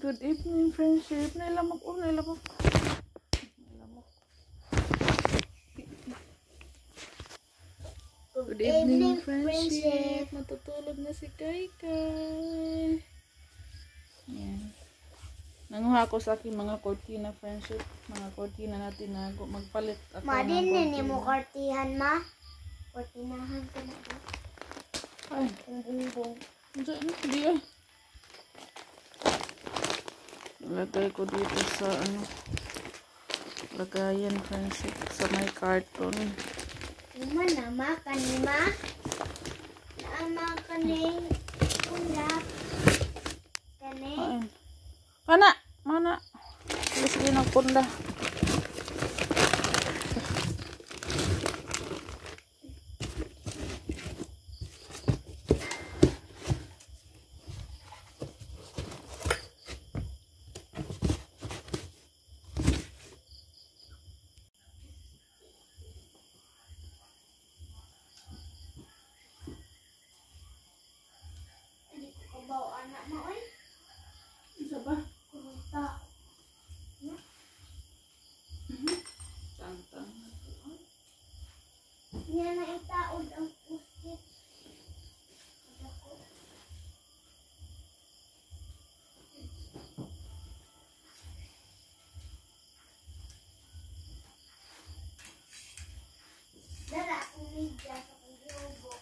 Good evening, friendship. Nailamok. Oh, nailamok. Nailamok. Good evening, friendship. Matutulog na si Kai Kai. Yan. Nanguha ako sa aking mga kortina, friendship. Mga kortina natin na magpalit ako ng kortina. Madin mo kortihan, ma? Kortinahan ko na. Ay. Ang bumbong. Hindi ay. Lagay ko dito sa lagayan, friendship, sa may carton. Uma na, ma? Kanima? Naama kaning ulap. Kaning? Kana! Mana? Alis din ang punda. Bawa anak mo, oy. Isa ba? Kurunta. Tang-tang. Yan na itaod ang pusit. Dara akong media sa pag-iubo.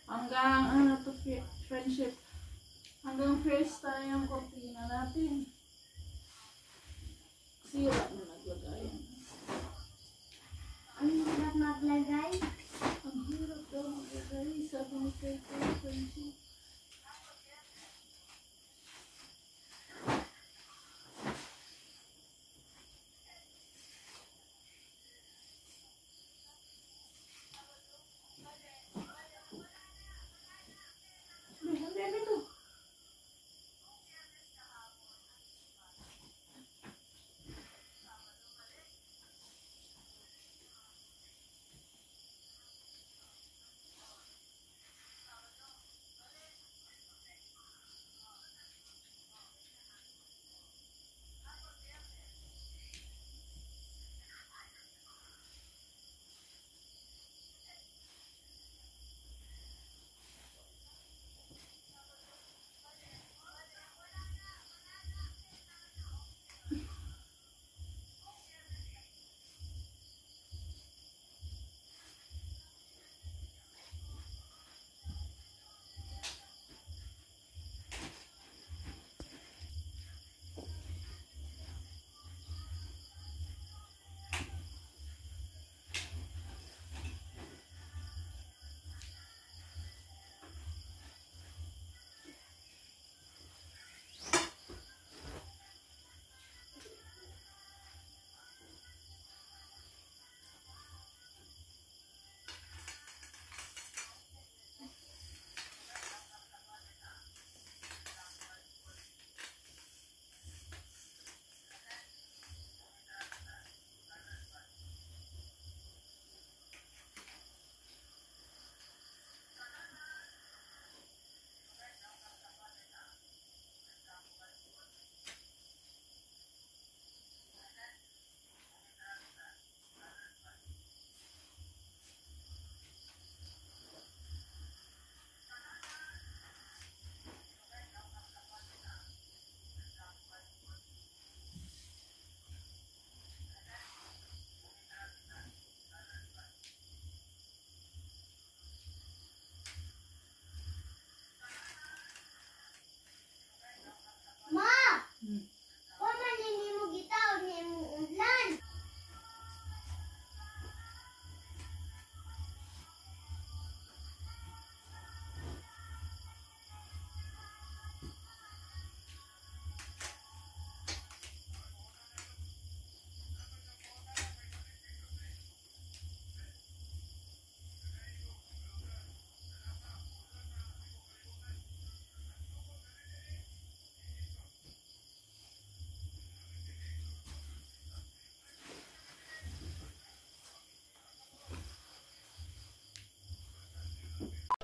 Hanggang friendship. Hanggang first tayo yung kortina natin. Sira na naglagay. Ang hirap maglagay. Ang hirap daw maglagay. Sabi ni Kai Kai, friendship.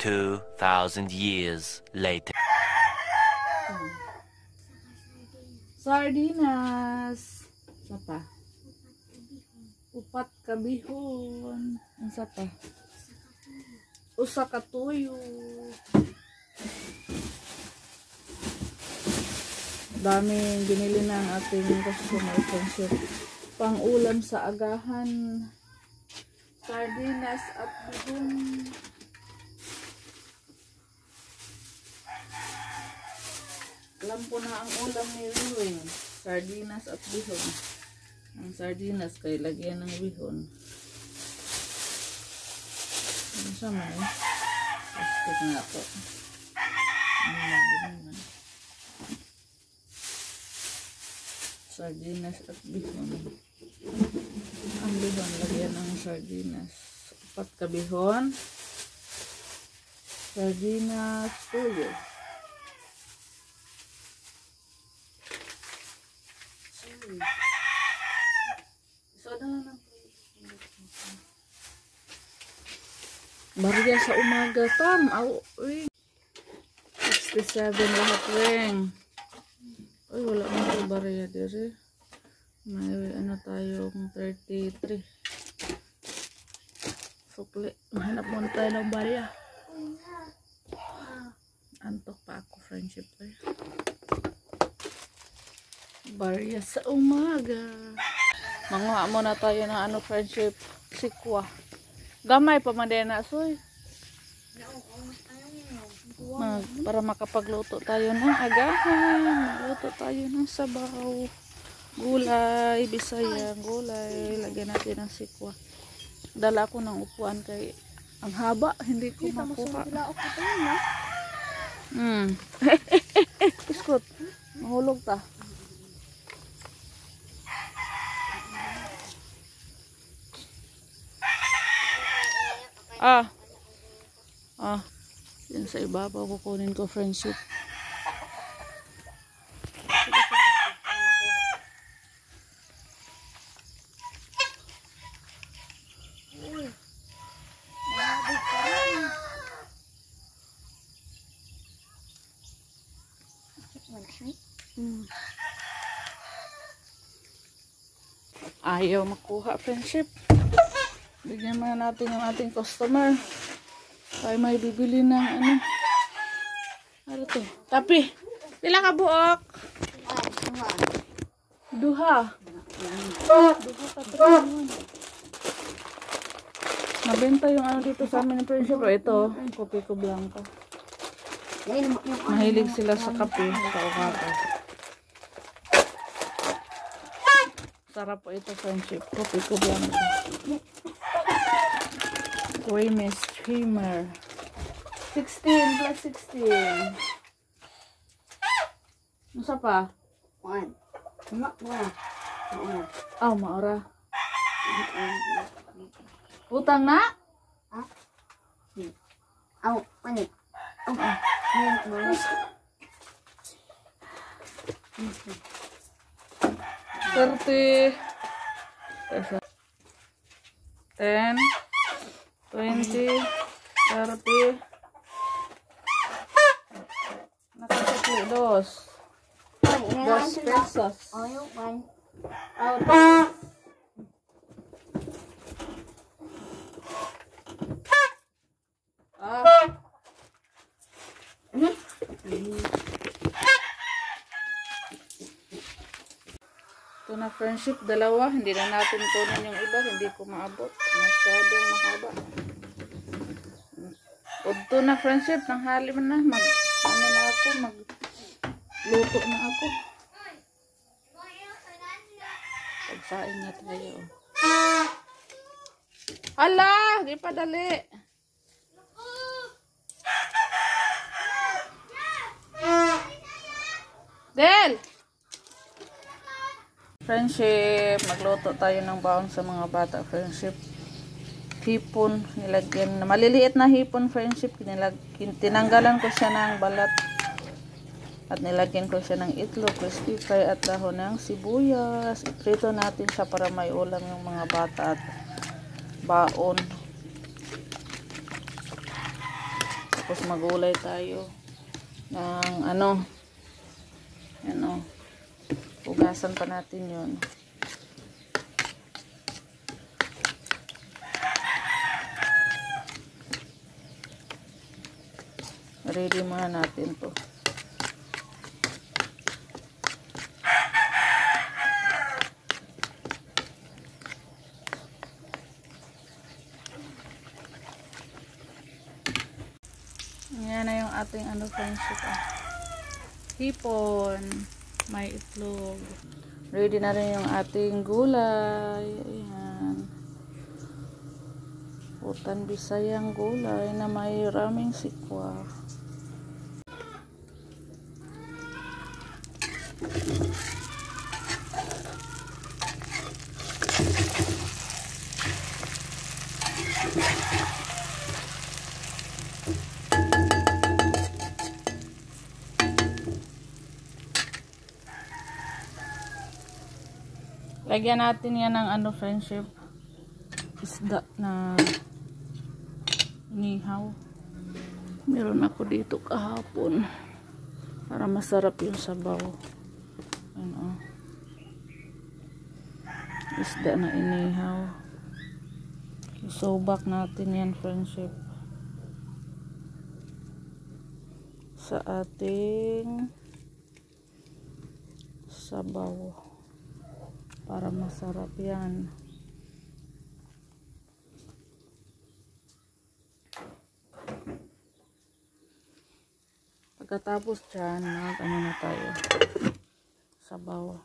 2,000 years later. Sardinas. Isa pa. Upat kabihon. Isa pa. Usa ka tuyo. Daming binili na ang ating customer friendship. Pang ulam sa agahan. Sardinas at bihon. Alam ko na ang ulam ni Ruin. Sardinas at bihon. Ang sardinas kay lagyan ng bihon. Ano siya man eh? Plastic na ito. Sardinas at bihon. Ang bihon lagyan ng sardinas. Upat ka bihon. Sardinas, tuyo. Soda na lang. Barya sa umaga tam. Uy. 67 lahat ring. Uy, wala mo ito barya dire. May ano tayong 33. Sukli. Mahanap muna tayo ng barya. Antok pa ako friendship eh. Barya sa umaga. Manguha muna tayo ng ano friendship. Sikwa. Gamay pa man din na soy. Para makapagluto tayo ng agahan. Magluto tayo ng sabaw. Gulay, bisaya, gulay. Lagyan natin ng sikwa. Dala ko ng upuan kay ang haba. Hindi ko makuha. Biskot. Mahulog ta. Yan sa ibabaw kukunin ko friendship. Ayaw makuha friendship. Bigyan muna natin yung ating customer. Ay may bibili ng ano. Ano to? Tapi. Pila ka buok? Duha. Duha ka to. Nabenta yung ano dito sa amin ng friendship. Ito, kopi ko blanca. Mahilig sila sa kape sa umaga. Sarap po ito friendship. Kopi ko blanca. Creamy streamer. 16 plus 16. Masa pa? 1. Oh, maora. Utang na? Manit. 30. 10. 20, 30, nakasakli, 2 pesos. Out. Ito na friendship, dalawa. Hindi na natin kunin yung iba. Hindi ko maabot. Masyadong mahaba. Ito na friendship, tanghali man na. Ano na ako, magluto na ako. Pagsain na tayo. Hala, di pa dali. Del! Friendship, magluto tayo ng baon sa mga bata, friendship. Hipon, nilagyan, maliliit na hipon, friendship. Tinanggalan ko siya ng balat. At nilagyan ko siya ng itlog, crispy fry at dahon ng sibuyas. Iprito natin siya para may ulam yung mga bata at baon. Tapos magulay tayo ng ano, hugasan pa natin yun. Ready muna natin to. Yan na yung ating friendship. Hipon. May itlog. Ready na rin yung ating gulay. Ayan. Putan Bisayang gulay na may raming sikwa. Lagyan natin yan ng friendship, isda na inihaw. Meron ako dito kahapon para masarap yung sabaw. Ano, isda na inihaw. Isobak natin yan friendship sa ating sabaw para masarap yan. Pagkatapos dyan, ano na tayo, sabaw.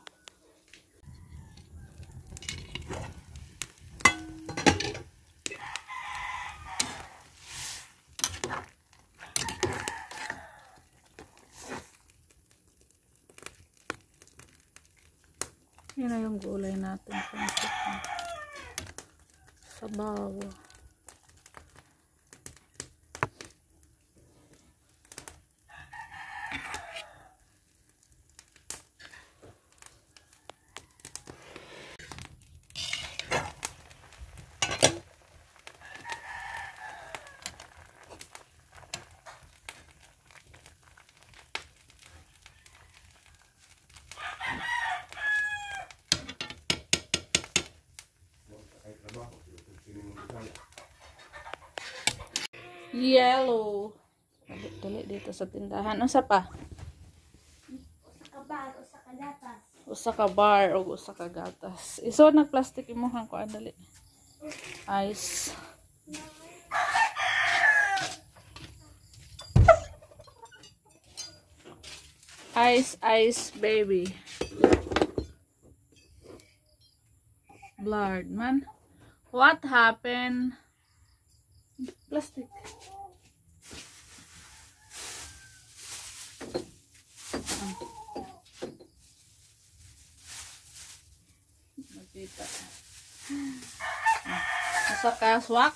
Yan na yung gulay natin. Sabaw. Yellow. Dali dito sa tindahan. Ano sa pa? Usa ka bar o usa ka gatas. Iso nag plastic imuhang ko dali. Ice. Ice baby. Blurred man. What happened? Plastic. Nakita. Usa ka swak?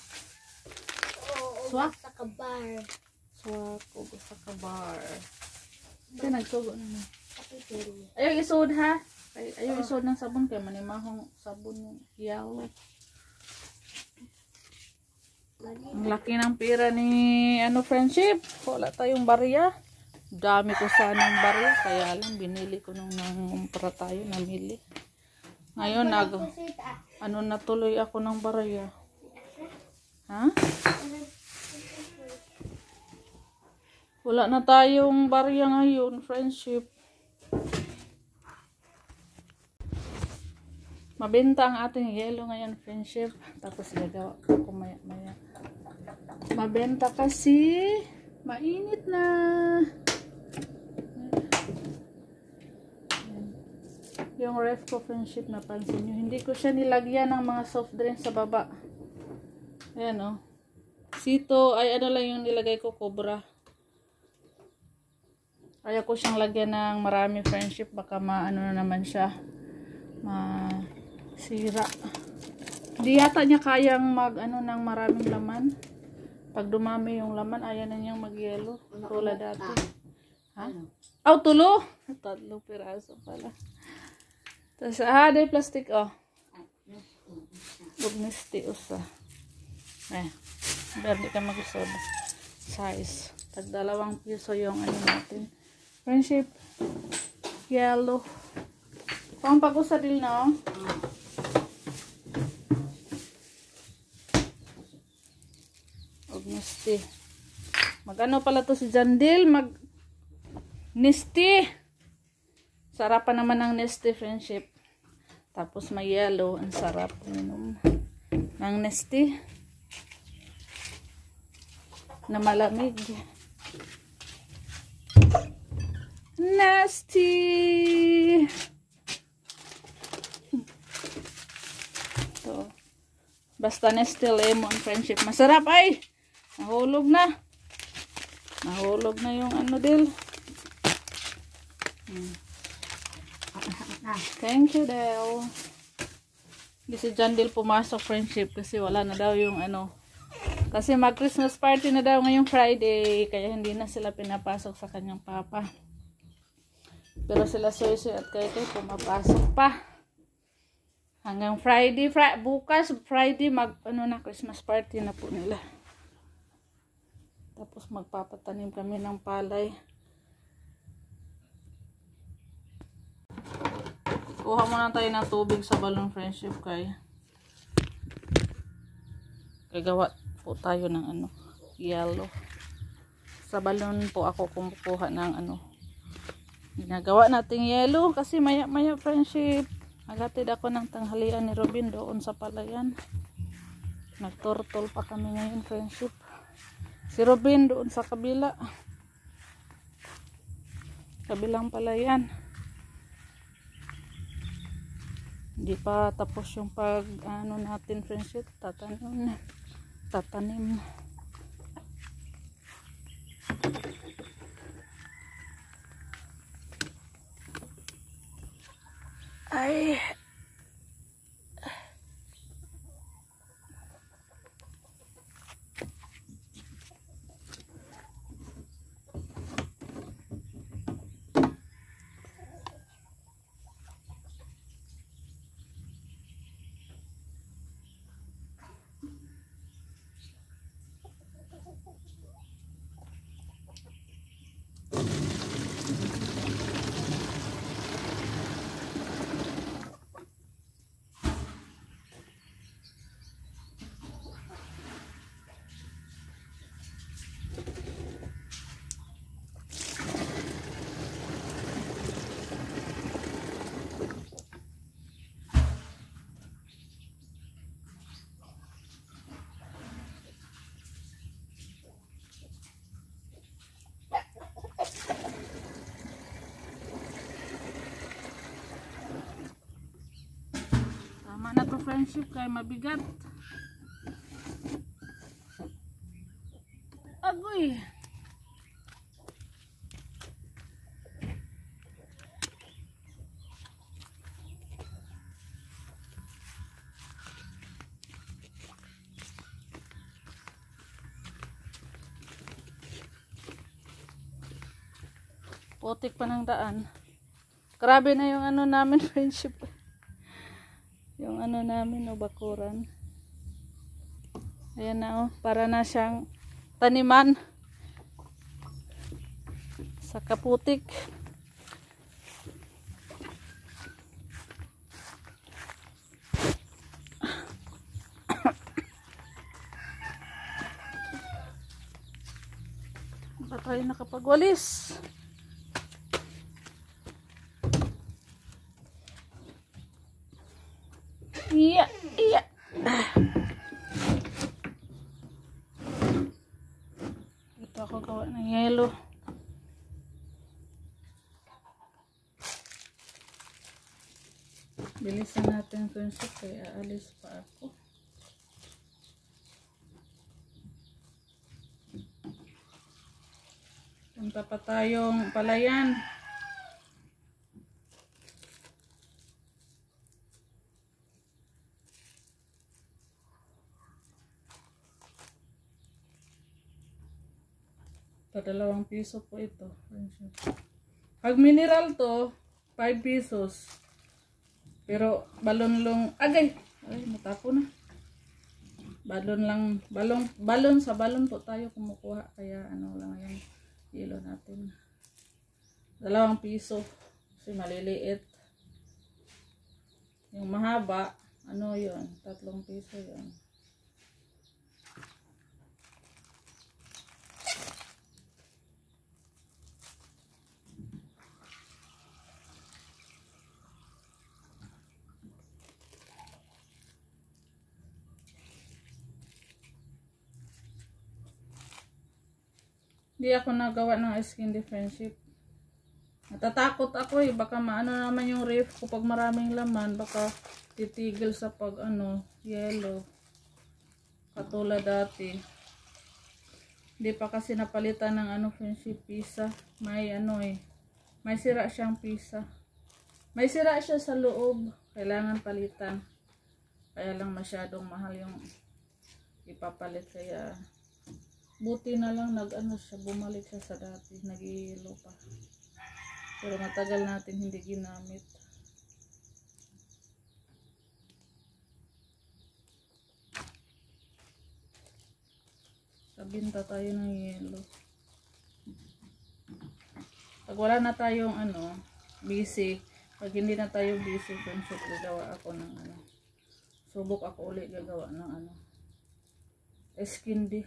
Swak? Sa kabar. Swak o usa ka bar. Kasi nagsugo na mo. Ayaw isod ha? Ayaw isod ng sabon kaya manimahong sabon yung yellow. Ang laki ng pera ni friendship. Wala tayong barya. Dami ko sanang barya. Kaya lang binili ko nung para tayo namili. Ngayon natuloy ako ng barya. Ha? Wala na tayong barya ngayon, friendship. Mabenta ang ating yellow ngayon, friendship. Tapos gagawa ko maya-maya. Mabenta kasi mainit na. Yung ref ko, friendship, napansin nyo. Hindi ko siya nilagyan ng mga soft drinks sa baba. Ayan o. Sito, ay ano lang yung nilagay ko, Cobra. Kaya ko siyang lagyan ng marami, friendship. Baka maano na naman siya. Masira. Hindi yata niya kayang ng maraming laman. Pag dumami yung laman, ayan na niyang mag-yellow. Tulad dati. Ha? Oh, tulo! Tatlo piraso pala. Tapos, day plastic, oh. Huwag misti, usa. Berdi ka mag-usod. size. Tag 2 piso yung ano natin. Friendship. Yellow. Pang pag-usadil na, oh. Og Nesty. Mag-ano pala to si Jandil? Nesty. Sarapan naman ng Nesty, friendship. Tapos may yellow. Ang sarap minom ng Nesty. Na malamig. Nesty. So, basta Nesty lemon, friendship. Masarap ay. Nahulog na. Nahulog na yung ano Del. Thank you, Del. Hindi si Jandil pumasok, friendship, kasi wala na daw yung ano. Kasi mag-Christmas party na daw ngayong Friday, kaya hindi na sila pinapasok sa kanyang papa. Pero sila Soy-Soy at Kay-Kay pumapasok pa. Hanggang Friday, bukas Friday ano na Christmas party na po nila. Tapos magpapatanim kami ng palay. Kuha muna tayo ng tubig sa balon, friendship, kay gawa po tayo ng ano, yellow. Sa balon po ako kumukuha ng ano, ginagawa nating yellow kasi maya maya, friendship, agatid ako ng tanghalian ni Robin doon sa palayan. Nagturtol pa kami ngayon, friendship. Si Robin doon sa kabilang palayan. Hindi pa tapos yung pag ano natin, friendship, tatanim. Ay. Tama na to, friendship, kay mabigat. Agoy. Putik pa ng daan. Grabe na yung ano namin, friendship. Yung ano namin, o bakuran. Ayan na, oh, para na siyang taniman sa kaputik. Ba tayo nakapagwalis? Iya, iya. Ito ako gawa ng yellow. Bilisan natin kung sa kaya aalis pa ako. Punta pa tayong palayan. Pa2 piso po ito. Pag mineral to, 5 pesos. Pero balonlong, agay! Ay, matapo na. Balon lang, balon sa balon po tayo kumukuha. Kaya ano lang yung yelo natin. 2 piso. Kasi maliliit. Yung mahaba, ano yun? 3 piso yun. Hindi ako nagawa ng skin friendship. Natatakot ako baka maano naman yung ref ko pag maraming laman, baka titigil sa pag yellow. Katulad dati. Hindi pa kasi napalitan ng friendship pisa. May may sira siyang pisa. May sira siya sa loob. Kailangan palitan. Kaya lang masyadong mahal yung ipapalit, kaya buti na lang siya, bumalik siya sa dati, nag-i-yellow pa. Pero matagal natin hindi ginamit. Sabinta tayo ng yellow. Pag wala na tayong busy, pag hindi na tayo busy, friendship, gagawa ako ng subok ako ulit gagawa ng skin di.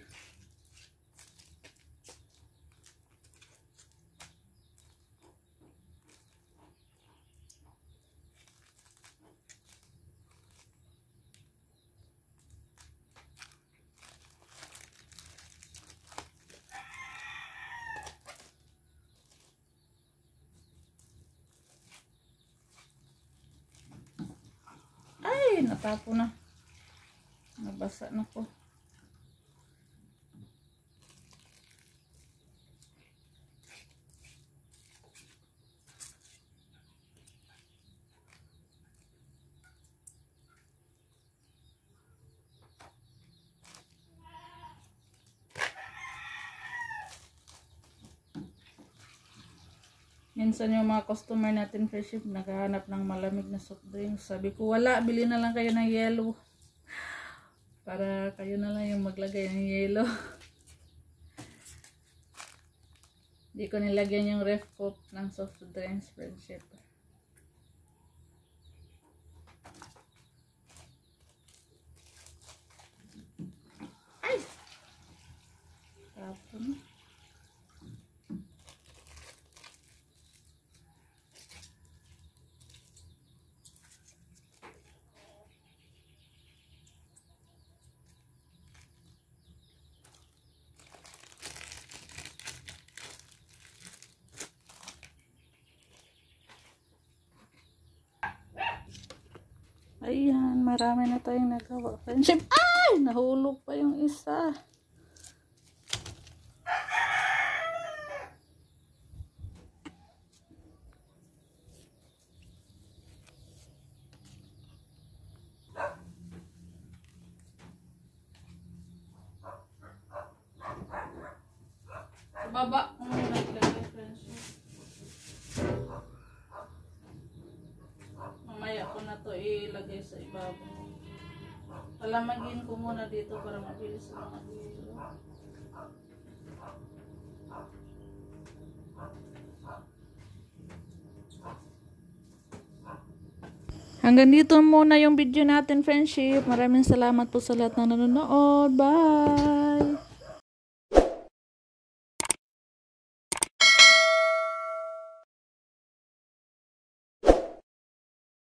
Ay, natapo na. Nabasa na ko. Minsan yung mga customer natin friendship naghahanap ng malamig na soft drinks. Sabi ko, wala, bili na lang kayo ng yellow. Para kayo na lang yung maglagay ng yellow. Hindi ko nilagyan yung ref cup ng soft drinks friendship. Ay! Tapon. Ayan, marami na tayong nagawa. Friendship, ay! Nahulog pa yung isa. Sa baba, naglagay friendship. Mamaya ko na to ilagay sa ibabaw. Palamagin ko muna dito para mabilis lang mag-hilo. Hanggang dito muna yung video natin friendship. Maraming salamat po sa lahat na nanonood. Bye!